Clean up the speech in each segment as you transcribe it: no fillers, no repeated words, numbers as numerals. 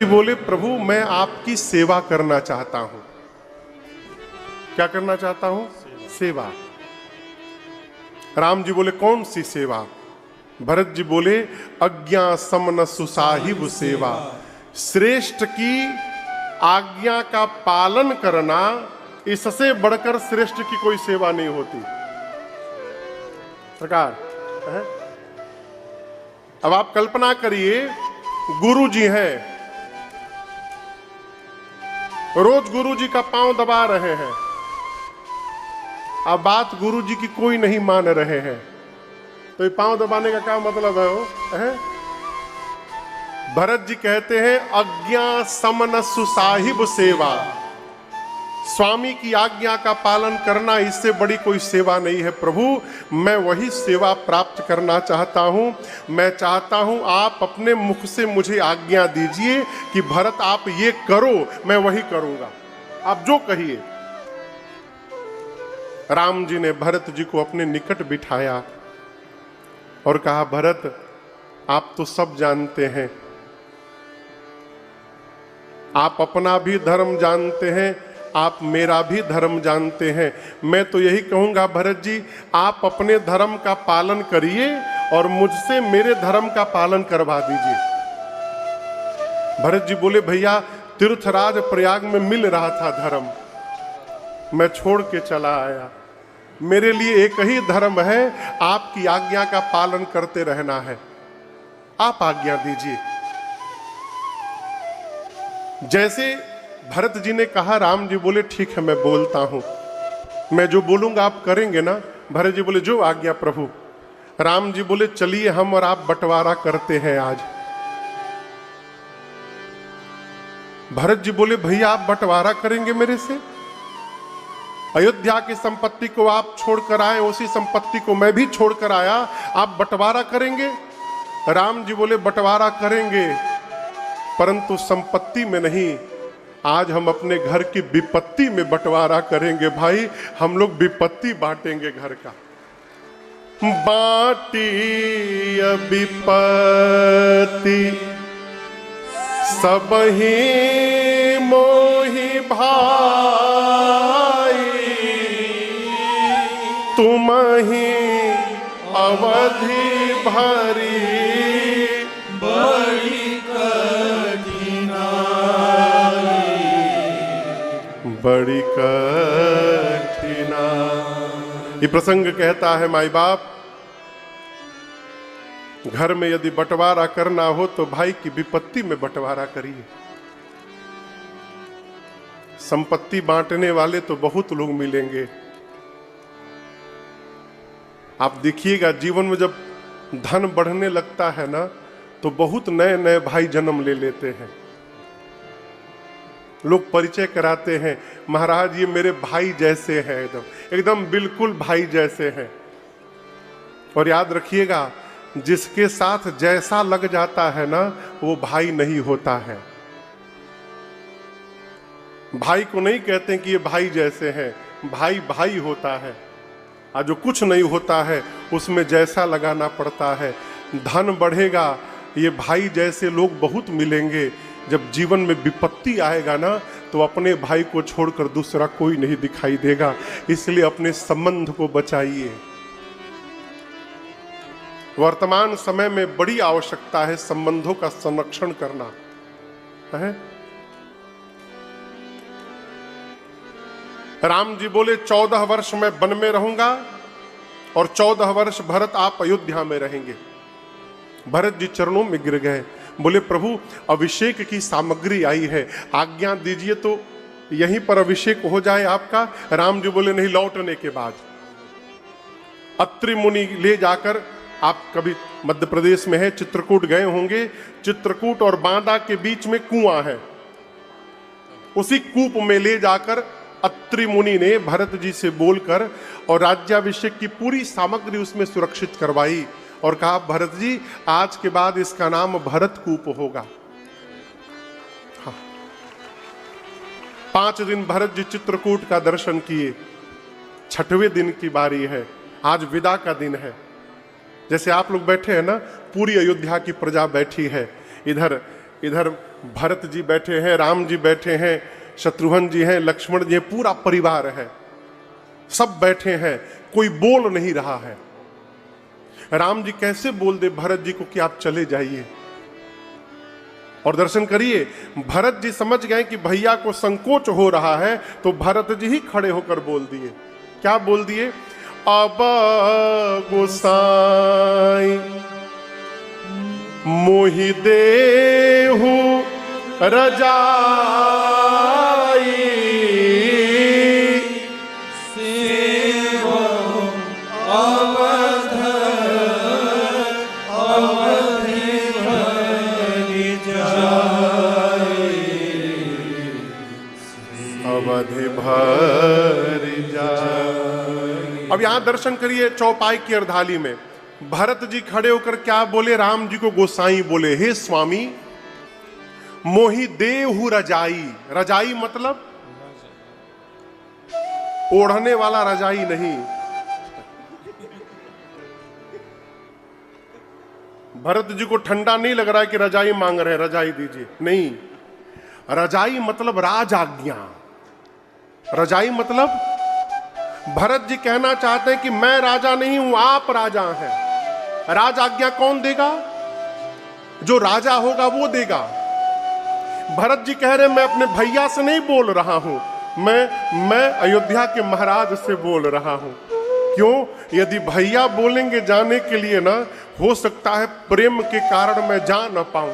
बोले प्रभु मैं आपकी सेवा करना चाहता हूं। क्या करना चाहता हूं? सेवा। राम जी बोले कौन सी सेवा? भरत जी बोले अज्ञा समन सुसाहिब सेवा। श्रेष्ठ की आज्ञा का पालन करना, इससे बढ़कर श्रेष्ठ की कोई सेवा नहीं होती। सरकार है? अब आप कल्पना करिए, गुरु जी हैं, रोज गुरु जी का पांव दबा रहे हैं, अब बात गुरु जी की कोई नहीं मान रहे हैं, तो ये पांव दबाने का क्या मतलब है? वो है? भरत जी कहते हैं अज्ञा समन सुसाहिब सेवा। स्वामी की आज्ञा का पालन करना, इससे बड़ी कोई सेवा नहीं है प्रभु। मैं वही सेवा प्राप्त करना चाहता हूं। मैं चाहता हूं आप अपने मुख से मुझे आज्ञा दीजिए कि भरत आप ये करो, मैं वही करूंगा, आप जो कहिए। राम जी ने भरत जी को अपने निकट बिठाया और कहा भरत आप तो सब जानते हैं, आप अपना भी धर्म जानते हैं, आप मेरा भी धर्म जानते हैं। मैं तो यही कहूंगा भरत जी आप अपने धर्म का पालन करिए और मुझसे मेरे धर्म का पालन करवा दीजिए। भरत जी बोले भैया तीर्थराज प्रयाग में मिल रहा था धर्म, मैं छोड़ के चला आया। मेरे लिए एक ही धर्म है, आपकी आज्ञा का पालन करते रहना है, आप आज्ञा दीजिए। जैसे भरत जी ने कहा, राम जी बोले ठीक है मैं बोलता हूं, मैं जो बोलूंगा आप करेंगे ना? भरत जी बोले जो आज्ञा प्रभु। राम जी बोले चलिए हम और आप बंटवारा करते हैं आज। भरत जी बोले भैया आप बंटवारा करेंगे मेरे से? अयोध्या की संपत्ति को आप छोड़कर आए, उसी संपत्ति को मैं भी छोड़कर आया, आप बंटवारा करेंगे? राम जी बोले बंटवारा करेंगे, परंतु संपत्ति में नहीं, आज हम अपने घर की विपत्ति में बंटवारा करेंगे। भाई हम लोग विपत्ति बांटेंगे घर का। बाटी विपत्ति सब ही मोहि भाई, तुम ही अवधि भरी बड़ी बड़ी कठिना। ये प्रसंग कहता है माई बाप, घर में यदि बंटवारा करना हो तो भाई की विपत्ति में बंटवारा करिए। संपत्ति बांटने वाले तो बहुत लोग मिलेंगे। आप देखिएगा जीवन में जब धन बढ़ने लगता है ना, तो बहुत नए नए भाई जन्म ले लेते हैं। लोग परिचय कराते हैं, महाराज ये मेरे भाई जैसे हैं, एकदम एकदम बिल्कुल भाई जैसे हैं। और याद रखिएगा जिसके साथ जैसा लग जाता है ना, वो भाई नहीं होता है। भाई को नहीं कहते कि ये भाई जैसे हैं, भाई भाई होता है। और जो कुछ नहीं होता है उसमें जैसा लगाना पड़ता है। धन बढ़ेगा, ये भाई जैसे लोग बहुत मिलेंगे। जब जीवन में विपत्ति आएगा ना, तो अपने भाई को छोड़कर दूसरा कोई नहीं दिखाई देगा। इसलिए अपने संबंध को बचाइए। वर्तमान समय में बड़ी आवश्यकता है संबंधों का संरक्षण करना है। राम जी बोले 14 वर्ष मैं वन में रहूंगा और 14 वर्ष भरत आप अयोध्या में रहेंगे। भरत जी चरणों में गिर गए, बोले प्रभु अभिषेक की सामग्री आई है, आज्ञा दीजिए तो यहीं पर अभिषेक हो जाए आपका। राम जी बोले नहीं, लौटने के बाद। अत्रि मुनि ले जाकर, आप कभी मध्य प्रदेश में है, चित्रकूट गए होंगे, चित्रकूट और बांदा के बीच में कुआं है, उसी कूप में ले जाकर अत्रि मुनि ने भरत जी से बोलकर और राज्याभिषेक की पूरी सामग्री उसमें सुरक्षित करवाई और कहा भरत जी आज के बाद इसका नाम भरत कूप होगा। हाँ। 5 दिन भरत जी चित्रकूट का दर्शन किए। 6वें दिन की बारी है, आज विदा का दिन है। जैसे आप लोग बैठे हैं ना, पूरी अयोध्या की प्रजा बैठी है। इधर इधर भरत जी बैठे हैं, राम जी बैठे हैं, शत्रुघ्न जी हैं, लक्ष्मण जी हैं, पूरा परिवार है, सब बैठे हैं, कोई बोल नहीं रहा है। राम जी कैसे बोल दे भरत जी को कि आप चले जाइए? और दर्शन करिए, भरत जी समझ गए कि भैया को संकोच हो रहा है, तो भरत जी ही खड़े होकर बोल दिए। क्या बोल दिए? अब गोसाई मोहि देहु रजाई, अवधि भर जाए। अब यहां दर्शन करिए, चौपाई की अर्धाली में भरत जी खड़े होकर क्या बोले? राम जी को गोसाई बोले, हे स्वामी मोहि देहु रजाई। रजाई मतलब ओढ़ने वाला रजाई नहीं। भरत जी को ठंडा नहीं लग रहा है कि रजाई मांग रहे हैं, रजाई दीजिए, नहीं। रजाई मतलब राज आज्ञा। रजाई मतलब भरत जी कहना चाहते हैं कि मैं राजा नहीं हूं, आप राजा हैं। राज आज्ञा कौन देगा? जो राजा होगा वो देगा। भरत जी कह रहे हैं मैं अपने भैया से नहीं बोल रहा हूं, मैं अयोध्या के महाराज से बोल रहा हूं। क्यों? यदि भैया बोलेंगे जाने के लिए ना, हो सकता है प्रेम के कारण मैं जा न पाऊं,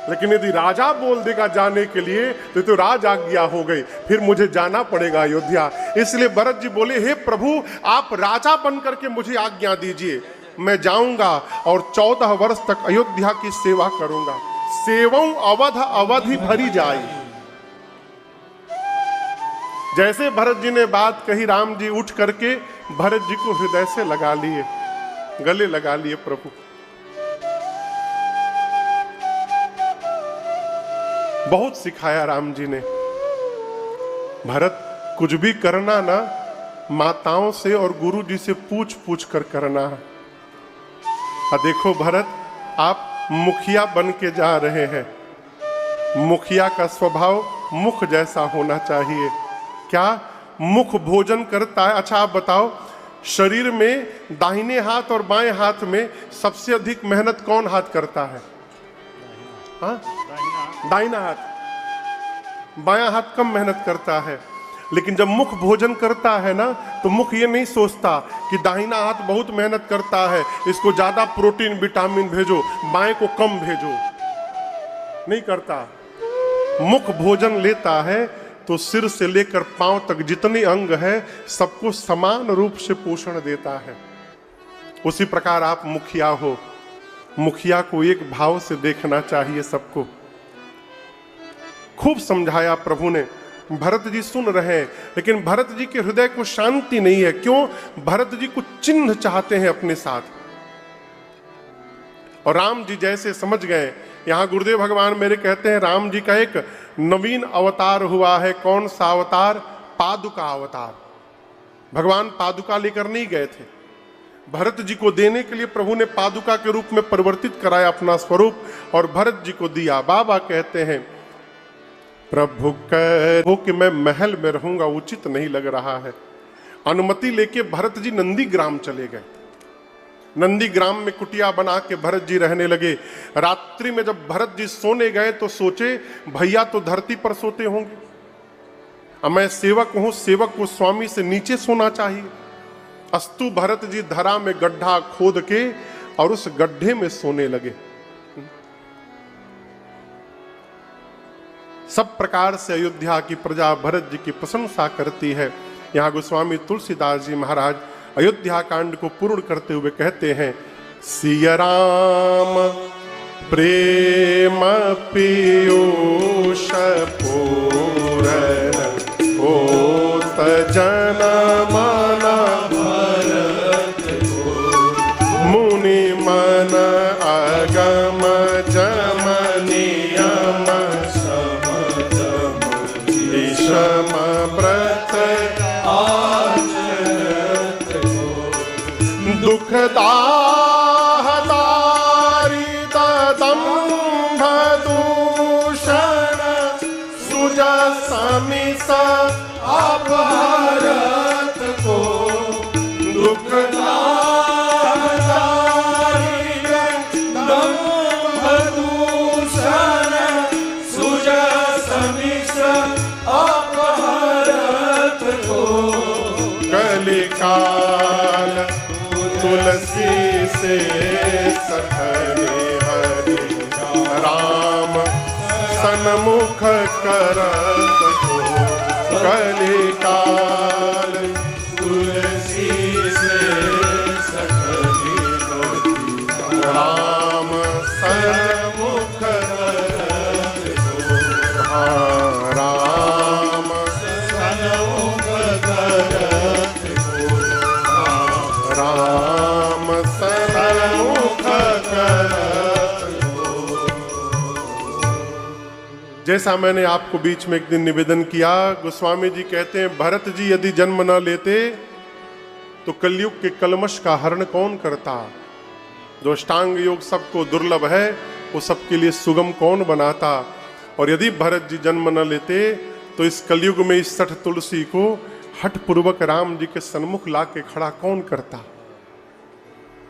लेकिन यदि राजा बोल देगा जाने के लिए तो राज आज्ञा हो गई, फिर मुझे जाना पड़ेगा अयोध्या। इसलिए भरत जी बोले, हे प्रभु आप राजा बन करके मुझे आज्ञा दीजिए, मैं जाऊंगा और 14 वर्ष तक अयोध्या की सेवा करूंगा। सेवं अवध अवधि भरी जाए। जैसे भरत जी ने बात कही, राम जी उठ करके भरत जी को हृदय से लगा लिए, गले लगा लिए प्रभु। बहुत सिखाया राम जी ने। भरत कुछ भी करना ना, माताओं से और गुरु जी से पूछ पूछ कर करना है। देखो भरत, आप मुखिया बन के जा रहे हैं। मुखिया का स्वभाव मुख जैसा होना चाहिए। क्या? मुख भोजन करता है। अच्छा आप बताओ, शरीर में दाहिने हाथ और बाएं हाथ में सबसे अधिक मेहनत कौन हाथ करता है? हाँ, दाहिना हाथ। बायां हाथ कम मेहनत करता है। लेकिन जब मुख भोजन करता है ना, तो मुख ये नहीं सोचता कि दाहिना हाथ बहुत मेहनत करता है, इसको ज्यादा प्रोटीन विटामिन भेजो, बाएं को कम भेजो, नहीं करता। मुख भोजन लेता है तो सिर से लेकर पांव तक जितने अंग है सबको समान रूप से पोषण देता है। उसी प्रकार आप मुखिया हो, मुखिया को एक भाव से देखना चाहिए सबको। खूब समझाया प्रभु ने। भरत जी सुन रहे हैं, लेकिन भरत जी के हृदय को शांति नहीं है। क्यों? भरत जी कुछ चिन्ह चाहते हैं अपने साथ। और राम जी जैसे समझ गए। यहां गुरुदेव भगवान मेरे कहते हैं, राम जी का एक नवीन अवतार हुआ है। कौन सा अवतार? पादुका अवतार। भगवान पादुका लेकर नहीं गए थे, भरत जी को देने के लिए प्रभु ने पादुका के रूप में परिवर्तित कराया अपना स्वरूप और भरत जी को दिया। बाबा कहते हैं, प्रभु कहो कि मैं महल में रहूंगा उचित नहीं लग रहा है। अनुमति लेके भरत जी नंदी ग्राम चले गए। नंदी ग्राम में कुटिया बना के भरत जी रहने लगे। रात्रि में जब भरत जी सोने गए तो सोचे भैया तो धरती पर सोते होंगे, अब मैं सेवक हूं, सेवक को स्वामी से नीचे सोना चाहिए। अस्तु भरत जी धरा में गड्ढा खोद के और उस गड्ढे में सोने लगे। सब प्रकार से अयोध्या की प्रजा भरत जी की प्रशंसा करती है। यहाँ गोस्वामी तुलसीदास जी महाराज अयोध्या कांड को पूर्ण करते हुए कहते हैं, सिया राम प्रेम पीयूष पूरन होत जन मन भरत मुनि मन अगम जम नियम विषम व्रत आचरत दुखदाहदारी ददम्भ दूषण समिस आप हरत को दुख काल तुलसी से सखने हरि राम सन्मुख करत को कलिकाल तुलसी से सखने हरि राम सन्मुख करत को राम सन्मुख करत राम सन्मुख करत को। जैसा मैंने आपको बीच में एक दिन निवेदन किया, गोस्वामी जी कहते हैं भरत जी यदि जन्म न लेते तो कलयुग के कलमश का हरण कौन करता। जो अष्टांग योग सबको दुर्लभ है वो सबके लिए सुगम कौन बनाता। और यदि भरत जी जन्म न लेते तो इस कलयुग में इस 60 तुलसी को हठ पूर्वक राम जी के सन्मुख ला के खड़ा कौन करता।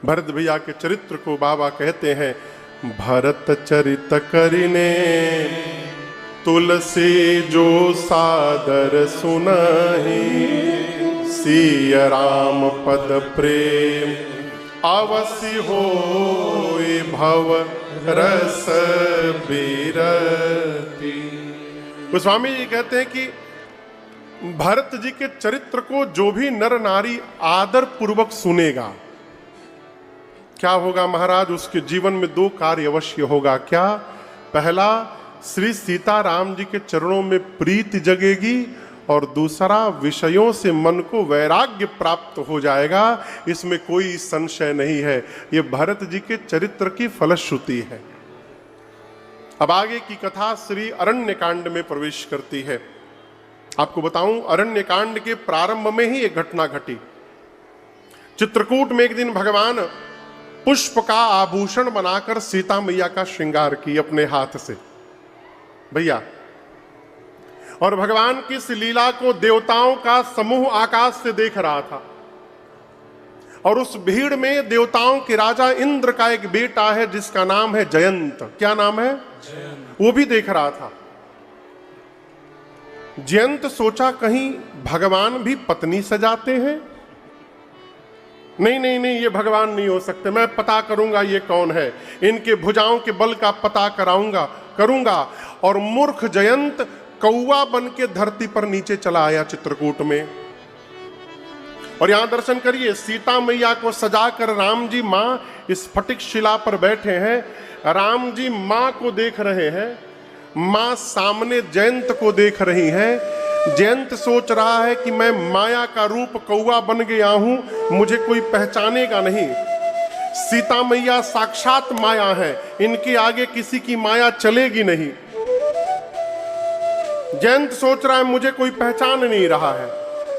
भरत भैया के चरित्र को बाबा कहते हैं भरत चरित करिने तुलसी जो सादर सुनहि सिय राम पद प्रेम अवश्य होय भव रस बिरति। गोस्वामी जी कहते हैं कि भरत जी के चरित्र को जो भी नर नारी आदर पूर्वक सुनेगा क्या होगा महाराज, उसके जीवन में 2 कार्य अवश्य होगा। क्या? पहला, श्री सीता राम जी के चरणों में प्रीति जगेगी और दूसरा, विषयों से मन को वैराग्य प्राप्त हो जाएगा। इसमें कोई संशय नहीं है। ये भरत जी के चरित्र की फलश्रुति है। अब आगे की कथा श्री अरण्य कांड में प्रवेश करती है। आपको बताऊं, अरण्य कांड के प्रारंभ में ही एक घटना घटी। चित्रकूट में एक दिन भगवान पुष्प का आभूषण बनाकर सीता मैया का श्रृंगार की अपने हाथ से भैया। और भगवान की इस लीला को देवताओं का समूह आकाश से देख रहा था। और उस भीड़ में देवताओं के राजा इंद्र का एक बेटा है जिसका नाम है जयंत। क्या नाम है? जयंत। वो भी देख रहा था। जयंत सोचा कहीं भगवान भी पत्नी सजाते हैं। नहीं नहीं नहीं, ये भगवान नहीं हो सकते। मैं पता करूंगा ये कौन है, इनके भुजाओं के बल का पता करूंगा। और मूर्ख जयंत कौवा बन के धरती पर नीचे चला आया चित्रकूट में। और यहां दर्शन करिए, सीता मैया को सजाकर राम जी मां इस स्फटिक शिला पर बैठे हैं। राम जी मां को देख रहे हैं, मां सामने जयंत को देख रही हैं। जयंत सोच रहा है कि मैं माया का रूप कौवा बन गया हूं, मुझे कोई पहचानेगा नहीं। सीता मैया साक्षात माया है, इनके आगे किसी की माया चलेगी नहीं। जयंत सोच रहा है मुझे कोई पहचान नहीं रहा है।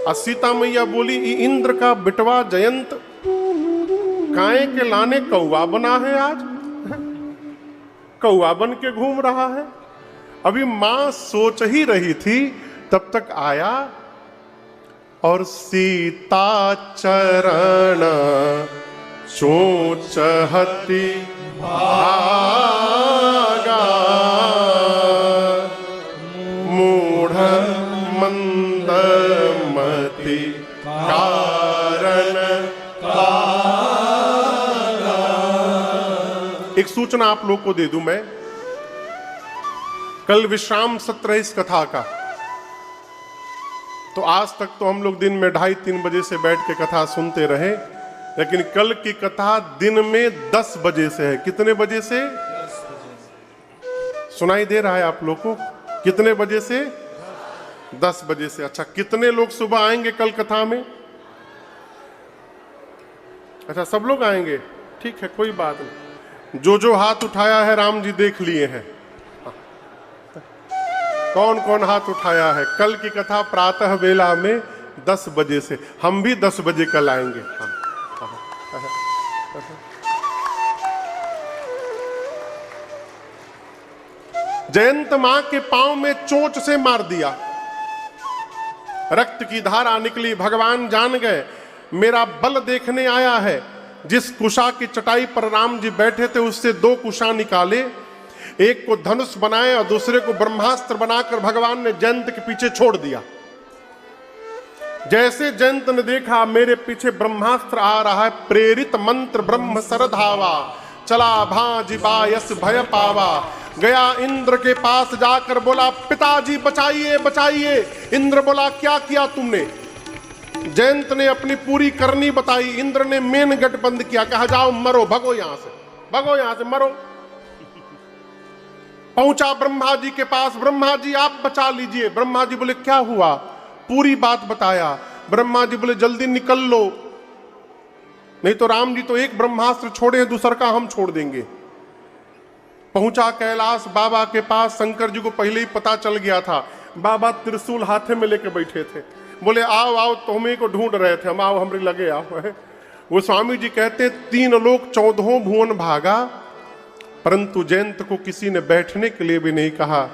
और सीता मैया बोली, इंद्र का बिटवा जयंत काहे के लाने कौवा बना है, आज कौवा बन के घूम रहा है। अभी मां सोच ही रही थी, तब तक आया और सीता चरण चोचहति भागा मूढ़ मंदमति कारण कागा। एक सूचना आप लोग को दे दूं मैं, कल विश्राम सत्र है इस कथा का। तो आज तक तो हम लोग दिन में 2:30-3 बजे से बैठ के कथा सुनते रहे, लेकिन कल की कथा दिन में 10 बजे से है। कितने बजे से? 10 बजे। सुनाई दे रहा है आप लोग को? कितने बजे से? 10 बजे से। अच्छा, कितने लोग सुबह आएंगे कल कथा में? अच्छा, सब लोग आएंगे, ठीक है, कोई बात नहीं। जो हाथ उठाया है राम जी देख लिए हैं। कौन कौन हाथ उठाया है? कल की कथा प्रातः वेला में 10 बजे से। हम भी 10 बजे कल आएंगे। जयंत मां के पांव में चोंच से मार दिया। रक्त की धारा निकली। भगवान जान गए मेरा बल देखने आया है। जिस कुशा की चटाई पर राम जी बैठे थे उससे 2 कुशा निकाले, एक को धनुष बनाए और दूसरे को ब्रह्मास्त्र बनाकर भगवान ने जयंत के पीछे छोड़ दिया। जैसे जयंत ने देखा मेरे पीछे ब्रह्मास्त्र आ रहा है, प्रेरित मंत्र ब्रह्म सरधावा, चला भांज बायस भय पावा। गया इंद्र के पास जाकर बोला पिताजी बचाइए बचाइए। इंद्र बोला क्या किया तुमने? जयंत ने अपनी पूरी करनी बताई। इंद्र ने मेन गेट बंद किया, कहा जाओ मरो, भगो यहां से, भगो यहां से, मरो। पहुंचा ब्रह्मा जी के पास, ब्रह्मा जी आप बचा लीजिए। ब्रह्मा जी बोले क्या हुआ? पूरी बात बताया। ब्रह्मा जी बोले जल्दी निकल लो, नहीं तो राम जी तो एक ब्रह्मास्त्र छोड़े, दूसरा का हम छोड़ देंगे। पहुंचा कैलाश बाबा के पास। शंकर जी को पहले ही पता चल गया था। बाबा त्रिशूल हाथे में लेके बैठे थे। बोले आओ आओ, तुम्हें को ढूंढ रहे थे हम, आओ हमरे लगे आओ। वो स्वामी जी कहते 3 लोक 14 भुवन भागा, परंतु जयंत को किसी ने बैठने के लिए भी नहीं कहा।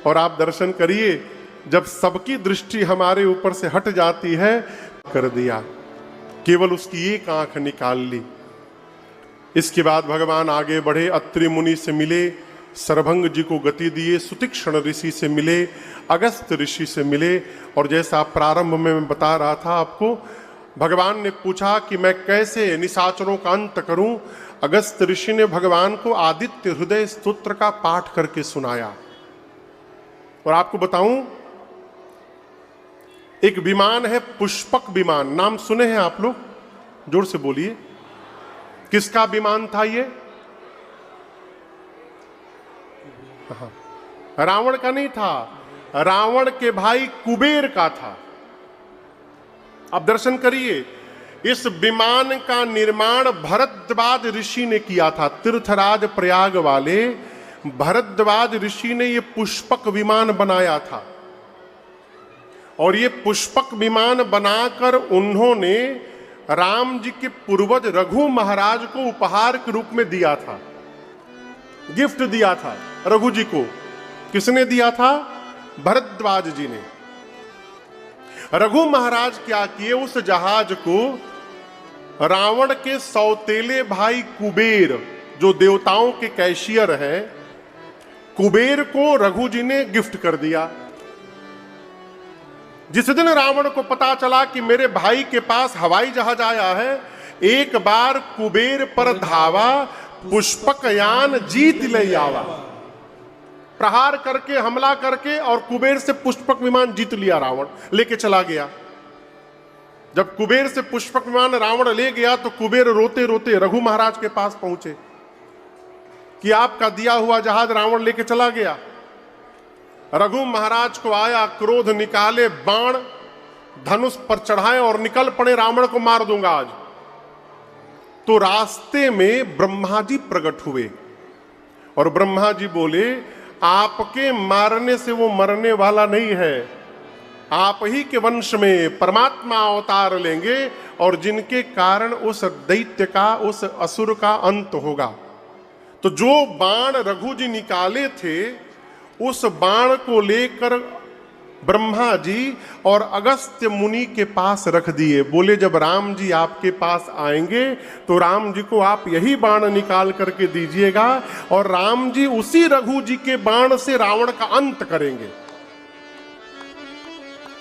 और आप दर्शन करिए, जब सबकी दृष्टि हमारे ऊपर से हट जाती है, कर दिया, केवल उसकी एक आंख निकाल ली। इसके बाद भगवान आगे बढ़े, अत्रि मुनि से मिले, सरभंग जी को गति दिए, सुतीक्ष्ण ऋषि से मिले, अगस्त ऋषि से मिले। और जैसा प्रारंभ में मैं बता रहा था आपको, भगवान ने पूछा कि मैं कैसे निशाचरों का अंत करूं। अगस्त ऋषि ने भगवान को आदित्य हृदय स्तोत्र का पाठ करके सुनाया। और आपको बताऊं, एक विमान है पुष्पक विमान, नाम सुने हैं आप लोग? जोर से बोलिए, किसका विमान था ये? रावण का नहीं था, रावण के भाई कुबेर का था। अब दर्शन करिए, इस विमान का निर्माण भरद्वाज ऋषि ने किया था। तीर्थराज प्रयाग वाले भरद्वाज ऋषि ने यह पुष्पक विमान बनाया था। और ये पुष्पक विमान बनाकर उन्होंने राम जी के पूर्वज रघु महाराज को उपहार के रूप में दिया था, गिफ्ट दिया था रघु जी को। किसने दिया था? भरद्वाज जी ने। रघु महाराज क्या किए, उस जहाज को रावण के सौतेले भाई कुबेर, जो देवताओं के कैशियर हैं, कुबेर को रघु जी ने गिफ्ट कर दिया। जिस दिन रावण को पता चला कि मेरे भाई के पास हवाई जहाज आया है, एक बार कुबेर पर धावा, पुष्पक यान जीत ले आवा। प्रहार करके, हमला करके, और कुबेर से पुष्पक विमान जीत लिया रावण, लेके चला गया। जब कुबेर से पुष्पक विमान रावण ले गया तो कुबेर रोते रोते रघु महाराज के पास पहुंचे कि आपका दिया हुआ जहाज रावण लेके चला गया। रघु महाराज को आया क्रोध, निकाले बाण, धनुष पर चढ़ाए और निकल पड़े, रावण को मार दूंगा आज। तो रास्ते में ब्रह्मा जी प्रकट हुए और ब्रह्मा जी बोले आपके मारने से वो मरने वाला नहीं है, आप ही के वंश में परमात्मा अवतार लेंगे और जिनके कारण उस दैत्य का, उस असुर का अंत होगा। तो जो बाण रघु जी निकाले थे, उस बाण को लेकर ब्रह्मा जी और अगस्त्य मुनि के पास रख दिए। बोले जब राम जी आपके पास आएंगे तो राम जी को आप यही बाण निकाल करके दीजिएगा और राम जी उसी रघु जी के बाण से रावण का अंत करेंगे।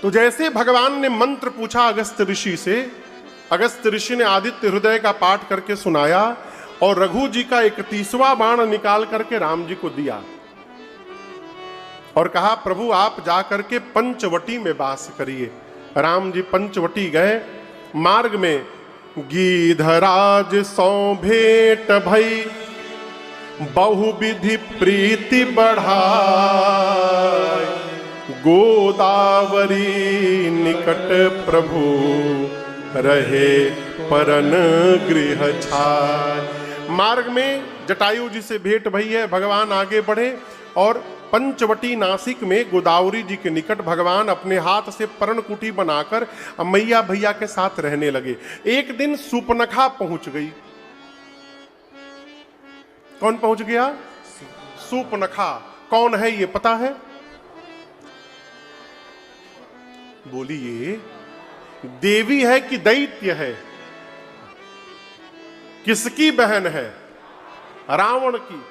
तो जैसे भगवान ने मंत्र पूछा अगस्त्य ऋषि से, अगस्त्य ऋषि ने आदित्य हृदय का पाठ करके सुनाया और रघु जी का 31वां बाण निकाल करके राम जी को दिया और कहा प्रभु आप जाकर के पंचवटी में वास करिए। राम जी पंचवटी गए। मार्ग में गीधराज सौ भेंट भई, बहुविधि प्रीति बढ़ाई, गोदावरी निकट प्रभु रहे परन गृह छाय। मार्ग में जटायु जी से भेंट भई है, भगवान आगे बढ़े और पंचवटी नासिक में गोदावरी जी के निकट भगवान अपने हाथ से पर्णकुटी बनाकर मैया भैया के साथ रहने लगे। एक दिन सूपनखा पहुंच गई। कौन पहुंच गया? सूपनखा। कौन है ये पता है? बोली ये देवी है कि दैत्य है? किसकी बहन है? रावण की।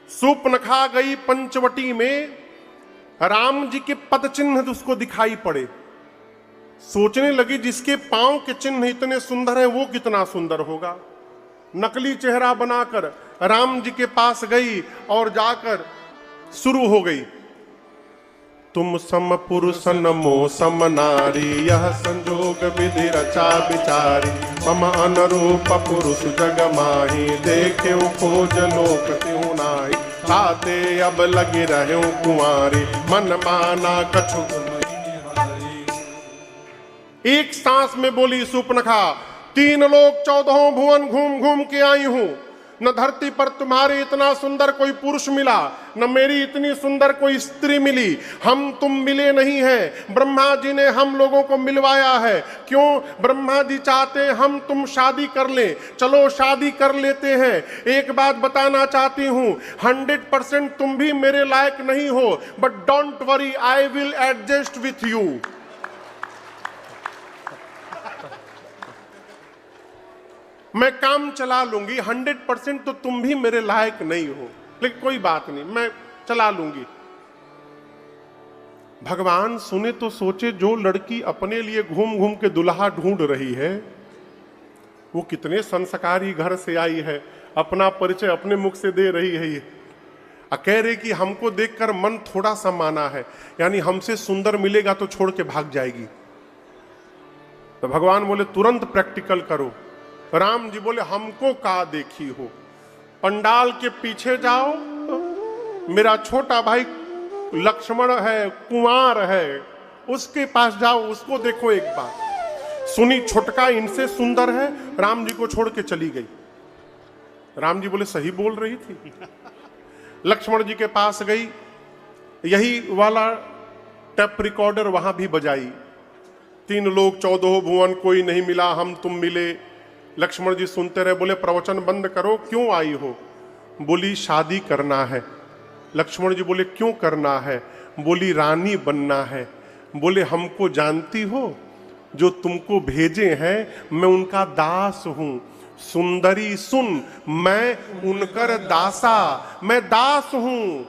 सूर्पनखा गई पंचवटी में, राम जी के पद चिन्ह उसको दिखाई पड़े। सोचने लगी जिसके पांव के चिन्ह इतने सुंदर हैं वो कितना सुंदर होगा। नकली चेहरा बनाकर राम जी के पास गई और जाकर शुरू हो गई, तुम सम पुरुष नमो सम नारी, यह संजोग विधि रचा विचारी, मम अनुरूप पुरुष जग माही, देखे खोज लोक त्यों नाई, ताते अब लगी रहे कुंवारी, मन माना कछु। एक सांस में बोली सूर्पनखा, 3 लोक 14 भुवन घूम घूम के आई हूं, न धरती पर तुम्हारे इतना सुंदर कोई पुरुष मिला, न मेरी इतनी सुंदर कोई स्त्री मिली। हम तुम मिले नहीं हैं, ब्रह्मा जी ने हम लोगों को मिलवाया है। क्यों? ब्रह्मा जी चाहते हैं हम तुम शादी कर लें। चलो शादी कर लेते हैं। एक बात बताना चाहती हूं, 100% तुम भी मेरे लायक नहीं हो, but don't worry, I will adjust with you. मैं काम चला लूंगी। 100% तो तुम भी मेरे लायक नहीं हो, लेकिन कोई बात नहीं, मैं चला लूंगी। भगवान सुने तो सोचे, जो लड़की अपने लिए घूम घूम के दुल्हा ढूंढ रही है वो कितने संस्कारी घर से आई है, अपना परिचय अपने मुख से दे रही है। ये कह रहे कि हमको देखकर मन थोड़ा सा माना है, यानी हमसे सुंदर मिलेगा तो छोड़ के भाग जाएगी। तो भगवान बोले तुरंत प्रैक्टिकल करो। राम जी बोले हमको का देखी हो, पंडाल के पीछे जाओ, मेरा छोटा भाई लक्ष्मण है, कुंवार है, उसके पास जाओ, उसको देखो एक बार। सुनी छोटका इनसे सुंदर है, राम जी को छोड़ के चली गई। राम जी बोले सही बोल रही थी। लक्ष्मण जी के पास गई, यही वाला टेप रिकॉर्डर वहां भी बजाई, 3 लोक 14 भुवन कोई नहीं मिला, हम तुम मिले। लक्ष्मण जी सुनते रहे, बोले प्रवचन बंद करो, क्यों आई हो? बोली शादी करना है। लक्ष्मण जी बोले क्यों करना है? बोली रानी बनना है। बोले हमको जानती हो, जो तुमको भेजे हैं मैं उनका दास हूं। सुंदरी सुन, मैं उनकर दासा, मैं दास हूं।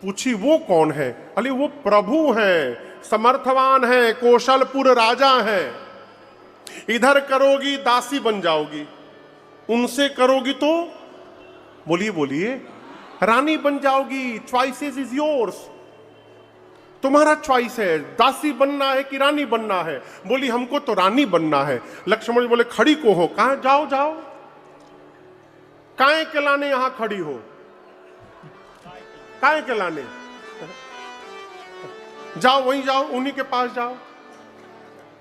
पूछी वो कौन है? अरे वो प्रभु हैं, समर्थवान है, कौशलपुर राजा है। इधर करोगी दासी बन जाओगी, उनसे करोगी तो बोलिए बोलिए रानी बन जाओगी। चॉइसेस इज योर्स, तुम्हारा चॉइस है, दासी बनना है कि रानी बनना है। बोली हमको तो रानी बनना है। लक्ष्मण बोले खड़ी को हो, कहां जाओ जाओ, काहे के लाने यहां खड़ी हो, काहे के लाने, जाओ वहीं जाओ, उन्हीं के पास जाओ।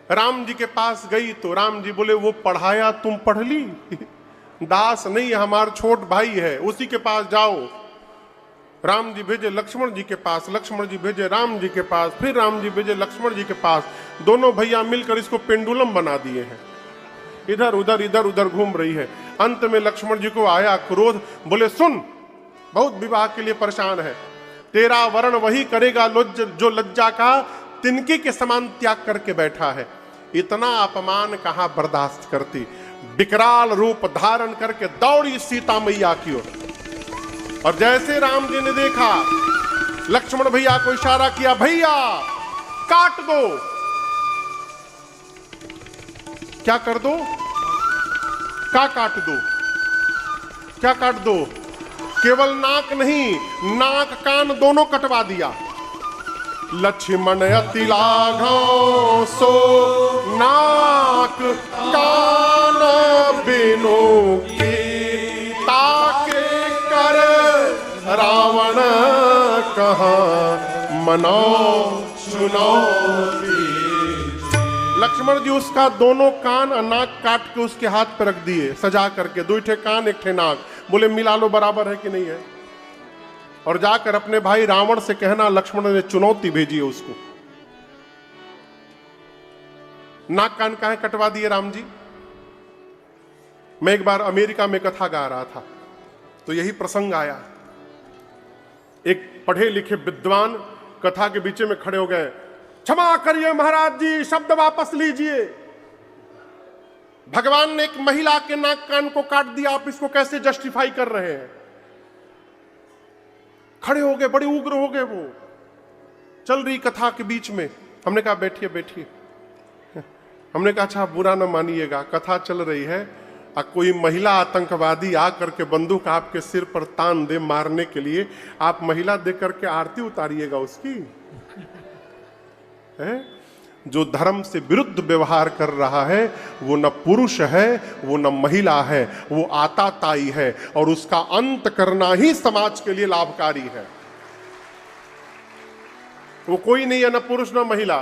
राम जी के पास गई तो राम जी बोले वो पढ़ाया तुम पढ़ ली, दास नहीं हमारा छोट भाई है, उसी के पास जाओ। राम जी भेजे लक्ष्मण जी के पास, लक्ष्मण जी भेजे राम जी के पास, फिर राम जी भेजे लक्ष्मण जी के पास। दोनों भैया मिलकर इसको पेंडुलम बना दिए हैं, इधर उधर घूम रही है। अंत में लक्ष्मण जी को आया क्रोध, बोले सुन, बहुत विवाह के लिए परेशान है, तेरा वर्ण वही करेगा जो लज्जा का तिनके के समान त्याग करके बैठा है। इतना अपमान कहां बर्दाश्त करती। विकराल रूप धारण करके दौड़ी सीता मैया की ओर, और जैसे राम जी ने देखा, लक्ष्मण भैया को इशारा किया, भैया काट दो। क्या कर दो? क्या काट दो? क्या काट दो? केवल नाक नहीं, नाक कान दोनों कटवा दिया। लक्ष्मण अति लाघव सो नाक कान बिनु की, ताके कर रावण कहाँ मनो चुनौती। लक्ष्मण जी उसका दोनों कान और नाक काट के उसके हाथ पर रख दिए, सजा करके, 2 ठे कान 1 ठे नाक। बोले मिला लो, बराबर है कि नहीं है। और जाकर अपने भाई रावण से कहना, लक्ष्मण ने चुनौती भेजी है उसको। नाक कान काहे कटवा दिए राम जी? मैं एक बार अमेरिका में कथा गा रहा था, तो यही प्रसंग आया। एक पढ़े लिखे विद्वान कथा के बीच में खड़े हो गए, क्षमा करिए महाराज जी, शब्द वापस लीजिए, भगवान ने एक महिला के नाक कान को काट दिया, आप इसको कैसे जस्टिफाई कर रहे हैं? खड़े हो गए, बड़े उग्र हो गए। वो चल रही कथा के बीच में, हमने कहा बैठिए बैठिए। हमने कहा अच्छा बुरा ना मानिएगा, कथा चल रही है, कोई महिला आतंकवादी आकर के बंदूक आपके सिर पर तान दे मारने के लिए, आप महिला देख करके आरती उतारिएगा उसकी? है? जो धर्म से विरुद्ध व्यवहार कर रहा है वो न पुरुष है, वो न महिला है, वो आताताई है, और उसका अंत करना ही समाज के लिए लाभकारी है। वो कोई नहीं है, न पुरुष न महिला।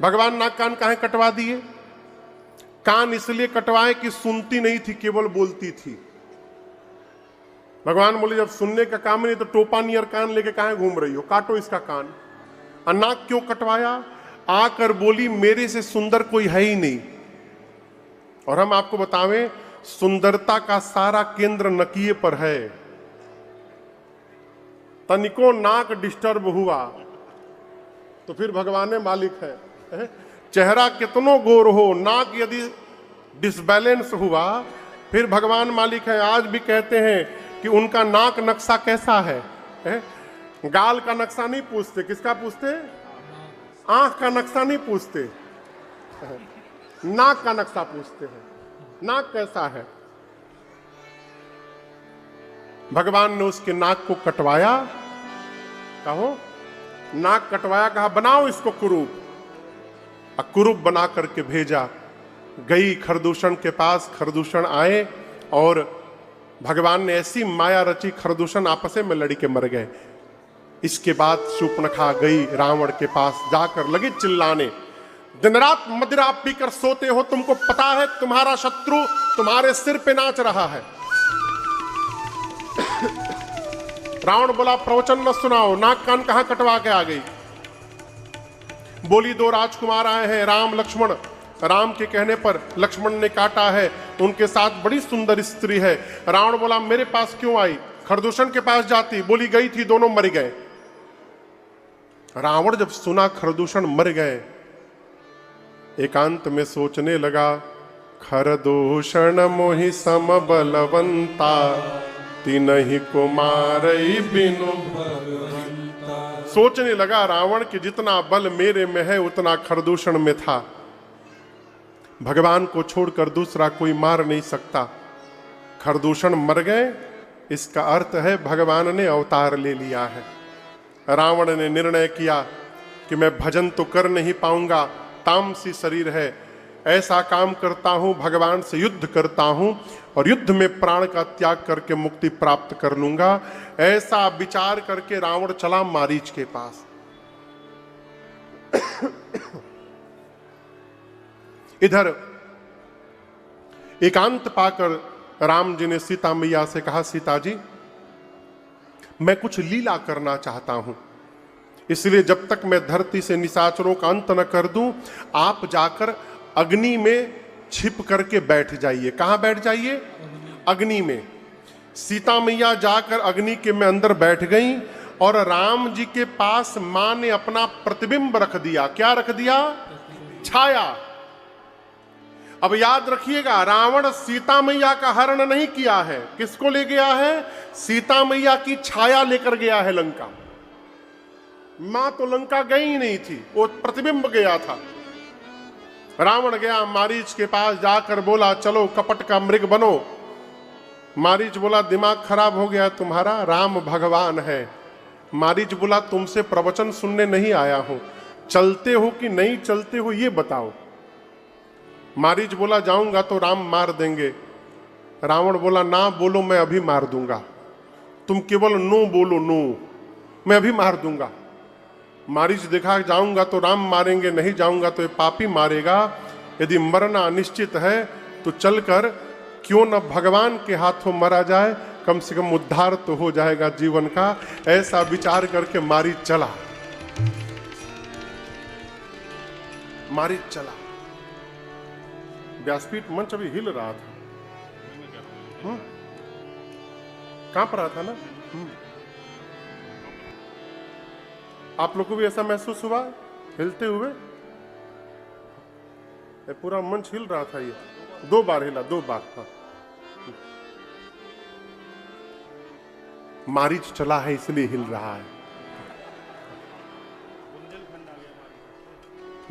भगवान नाक कान काहे कटवा दिए? कान इसलिए कटवाए कि सुनती नहीं थी, केवल बोलती थी। भगवान बोले जब सुनने का काम नहीं तो टोपा नियर कान लेके काहे घूम रही हो, काटो इसका कान। नाक क्यों कटवाया? आकर बोली मेरे से सुंदर कोई है ही नहीं। और हम आपको बतावें, सुंदरता का सारा केंद्र नकिए पर है। तनिको नाक डिस्टर्ब हुआ तो फिर भगवान मालिक है। चेहरा कितनो गोर हो, नाक यदि डिसबैलेंस हुआ फिर भगवान मालिक है। आज भी कहते हैं कि उनका नाक नक्शा कैसा है? गाल का नक्शा नहीं पूछते, किसका पूछते? आंख का नक्शा नहीं पूछते, नाक का नक्शा पूछते हैं। नाक कैसा है? भगवान ने उसके नाक को कटवाया। कहो नाक कटवाया, कहा बनाओ इसको कुरूप। कुरूप बना करके भेजा। गई खरदूषण के पास, खरदूषण आए और भगवान ने ऐसी माया रची, खरदूषण आपस में लड़ी के मर गए। इसके बाद शूर्पणखा गई रावण के पास, जाकर लगी चिल्लाने, दिन रात मदिरा पीकर सोते हो, तुमको पता है तुम्हारा शत्रु तुम्हारे सिर पे नाच रहा है। रावण बोला प्रवचन मत सुनाओ, नाक कान कहां कटवा के आ गई? बोली दो राजकुमार आए हैं, राम लक्ष्मण। राम के कहने पर लक्ष्मण ने काटा है, उनके साथ बड़ी सुंदर स्त्री है। रावण बोला मेरे पास क्यों आई? खरदूषण के पास जाती। बोली गई थी, दोनों मर गए। रावण जब सुना खरदूषण मर गए, एकांत में सोचने लगा, खरदूषण मोहि सम बलवंता, तिनहि को मारई बिनु भगवंता। सोचने लगा रावण कि जितना बल मेरे में है उतना खरदूषण में था, भगवान को छोड़कर दूसरा कोई मार नहीं सकता। खरदूषण मर गए, इसका अर्थ है भगवान ने अवतार ले लिया है। रावण ने निर्णय किया कि मैं भजन तो कर नहीं पाऊंगा, तामसी शरीर है, ऐसा काम करता हूं, भगवान से युद्ध करता हूं और युद्ध में प्राण का त्याग करके मुक्ति प्राप्त कर लूंगा। ऐसा विचार करके रावण चला मारीच के पास। इधर एकांत पाकर राम जी ने सीता मैया से कहा, सीता जी मैं कुछ लीला करना चाहता हूं, इसलिए जब तक मैं धरती से निशाचरों का अंत न कर दूं, आप जाकर अग्नि में छिप करके बैठ जाइए। कहां बैठ जाइए? अग्नि में। सीता मैया जाकर अग्नि के में अंदर बैठ गई और राम जी के पास मां ने अपना प्रतिबिंब रख दिया। क्या रख दिया? छाया। अब याद रखिएगा, रावण सीता मैया का हरण नहीं किया है। किसको ले गया है? सीता मैया की छाया लेकर गया है लंका। मां तो लंका गई ही नहीं थी, वो प्रतिबिंब गया था। रावण गया मारीच के पास, जाकर बोला चलो कपट का मृग बनो। मारीच बोला दिमाग खराब हो गया तुम्हारा, राम भगवान है। मारीच बोला तुमसे प्रवचन सुनने नहीं आया हूं, चलते हो कि नहीं चलते हो ये बताओ। मारीच बोला जाऊंगा तो राम मार देंगे। रावण बोला ना बोलो, मैं अभी मार दूंगा, तुम केवल नो बोलो, नो, मैं अभी मार दूंगा। मारीच देखा जाऊंगा तो राम मारेंगे, नहीं जाऊंगा तो ये पापी मारेगा। यदि मरना अनिश्चित है तो चलकर क्यों न भगवान के हाथों मरा जाए, कम से कम उद्धार तो हो जाएगा जीवन का। ऐसा विचार करके मारीच चला। मारीच चला। व्यासपीठ मंच अभी हिल रहा था, कांप रहा था ना। आप लोग को भी ऐसा महसूस हुआ हिलते हुए? ये पूरा मंच हिल रहा था, ये 2 बार हिला, 2 बार। हाँ। मारीच चला है इसलिए हिल रहा है।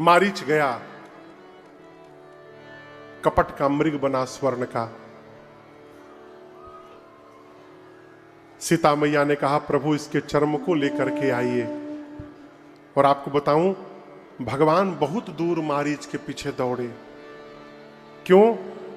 मारीच गया, कपट का मृग बना स्वर्ण का। सीता मैया ने कहा प्रभु इसके चर्म को लेकर के आइए। और आपको बताऊं, भगवान बहुत दूर मारीच के पीछे दौड़े। क्यों?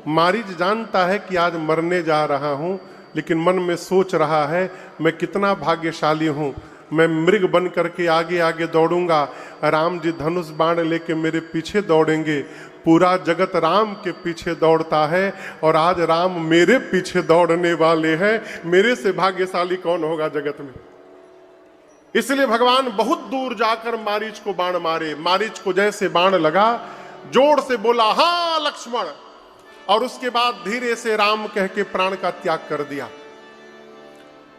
मारीच जानता है कि आज मरने जा रहा हूं, लेकिन मन में सोच रहा है मैं कितना भाग्यशाली हूं, मैं मृग बन करके आगे आगे दौड़ूंगा, राम जी धनुष बाण लेके मेरे पीछे दौड़ेंगे। पूरा जगत राम के पीछे दौड़ता है और आज राम मेरे पीछे दौड़ने वाले हैं। मेरे से भाग्यशाली कौन होगा जगत में? इसलिए भगवान बहुत दूर जाकर मारीच को बाण मारे। मारीच को जैसे बाण लगा, जोर से बोला हाँ लक्ष्मण, और उसके बाद धीरे से राम कह के प्राण का त्याग कर दिया।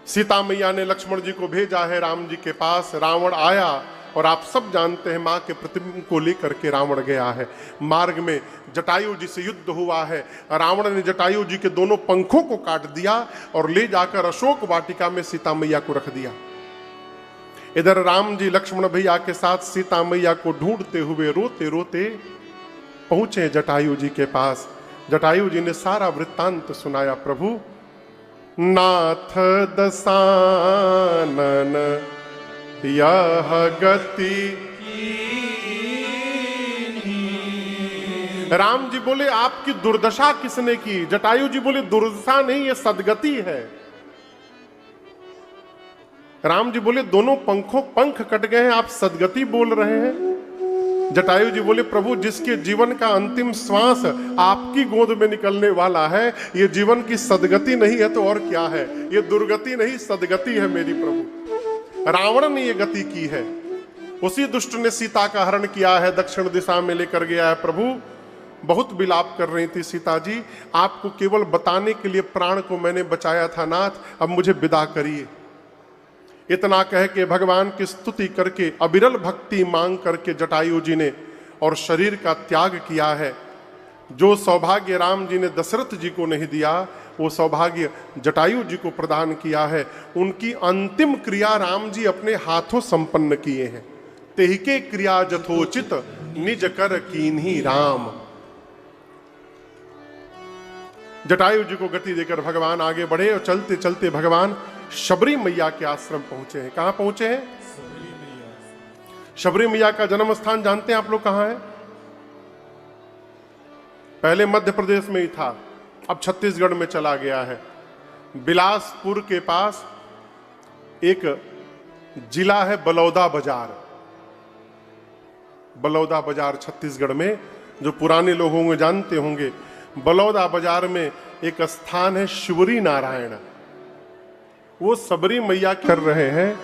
सीता मैया ने लक्ष्मण जी को भेजा है राम जी के पास। रावण आया और आप सब जानते हैं मां के प्रतिबिंब को लेकर के रावण गया है। मार्ग में जटायु जी से युद्ध हुआ है। रावण ने जटायु जी के दोनों पंखों को काट दिया और ले जाकर अशोक वाटिका में सीता मैया को रख दिया। इधर राम जी लक्ष्मण भैया के साथ सीता मैया को ढूंढते हुए रोते रोते पहुंचे जटायु जी के पास। जटायु जी ने सारा वृत्तांत सुनाया। प्रभु नाथ दसानन यह गति। राम जी बोले आपकी दुर्दशा किसने की? जटायु जी बोले दुर्दशा नहीं, ये सदगति है। राम जी बोले दोनों पंख कट गए हैं, आप सदगति बोल रहे हैं। जटायु जी बोले प्रभु जिसके जीवन का अंतिम श्वास आपकी गोद में निकलने वाला है, ये जीवन की सदगति नहीं है तो और क्या है? ये दुर्गति नहीं सदगति है मेरी प्रभु। रावण ने ये गति की है, उसी दुष्ट ने सीता का हरण किया है, दक्षिण दिशा में लेकर गया है। प्रभु बहुत विलाप कर रही थी सीता जी, आपको केवल बताने के लिए प्राण को मैंने बचाया था नाथ, अब मुझे विदा करिए। इतना कह के भगवान की स्तुति करके अविरल भक्ति मांग करके जटायु जी ने और शरीर का त्याग किया है। जो सौभाग्य राम जी ने दशरथ जी को नहीं दिया, वो सौभाग्य जटायु जी को प्रदान किया है। उनकी अंतिम क्रिया राम जी अपने हाथों संपन्न किए हैं। तेहिके क्रिया जथोचित निज कर कीन्ही राम। जटायु जी को गति देकर भगवान आगे बढ़े और चलते चलते भगवान शबरी मैया के आश्रम पहुंचे हैं। कहां पहुंचे हैं? शबरी मैया का जन्म स्थान जानते हैं आप लोग कहां है? पहले मध्य प्रदेश में ही था, अब छत्तीसगढ़ में चला गया है। बिलासपुर के पास एक जिला है बलौदा बाजार। बलौदा बाजार छत्तीसगढ़ में, जो पुराने लोग होंगे जानते होंगे। बलौदा बाजार में एक स्थान है शिवरी नारायण, वो शबरी मैया कर रहे हैं।